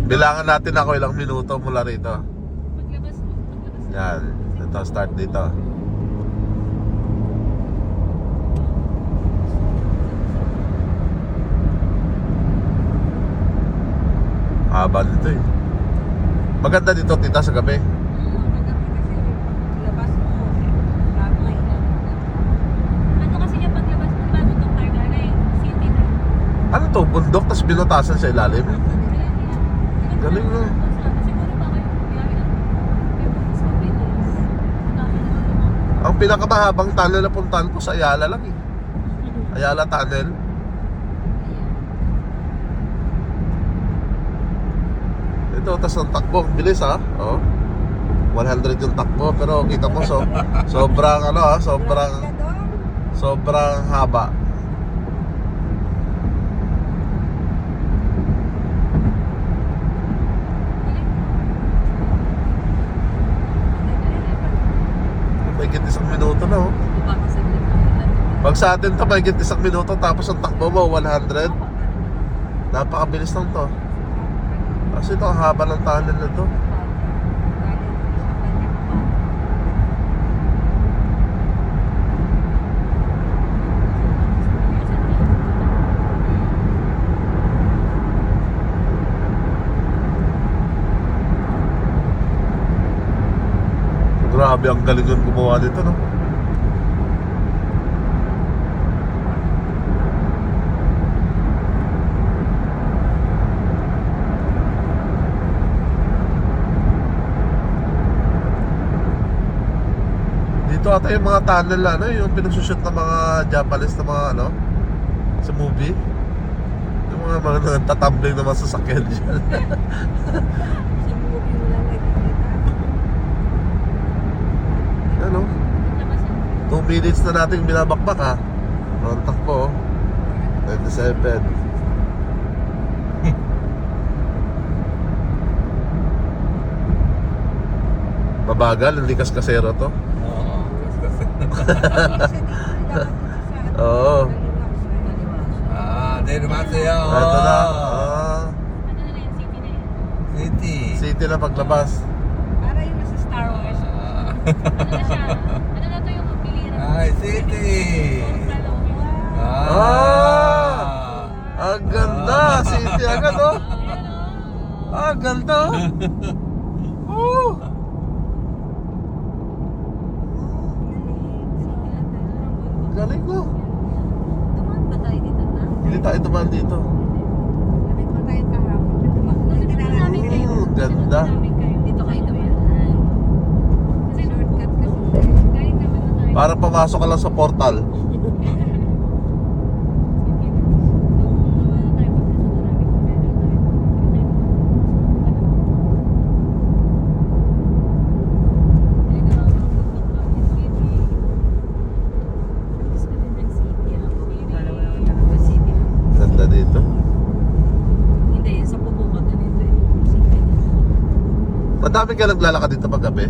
Bilangan natin ako ilang minuto mula rito. Maglabas mo. Yan. Ito, start dito. Haba dito eh. Maganda dito, tita, sa gabi. Maganda kasi labas mo. Bago nga ilan. Ano kasi yung paglabas mo bago itong Tarlac City na? Ano to? Bundok, tas binutasan sa ilalim? Galing no? Siguro ba kayo biyahe ng mas mabilis? Ang pinakamahabang tunnel na puntahan ko sa Ayala lang eh. Ayala Tunnel. Ito, tas ang takbo, ang bilis ha. Oh. 100 yung takbo, pero kita mo sobrang ano ha, sobrang haba. Mahigit isang minuto na oh. Pag sa atin to, mahigit isang minuto tapos ang takbo mo 100. Napakabilis lang to. Kasi ito ang haba ng tunnel na to. Grabe, ang galing yung gumawa dito, no? Dito ata yung mga tunnel na, ano, yung pinagsushoot ng mga Japanese na mga, ano, sa movie. Yung mga nagtatumbling na mga sasakyan dyan. Ano? 2 minutes na natin binabakbak ha. Ang takbo 27. Mabagal, hindi kas-kasero to. Oo. Di naman siya. Ito na. Ano na yan? City na yan? City. City na paglabas. Para yung nasa Star Wars. Ano na siya? Ano na to yung pilihan? Ay, City. Ang ganda. City agad oh. Ang ganda. Galing ko. Dumaan ba tayo dito na? Hindi tayo dumaan dito. Sabi ko tayo kahapon. Nasusunod namin kayo. Ganda. Nasusunod namin kayo. Dito kayo dumaan. Kasi shortcut kasi. Kahit naman na tayo. Para pumasok ka lang sa portal. Ganda dito. Hindi, sa pupo ka ganito eh. Madami ka naglalakad dito pag gabi.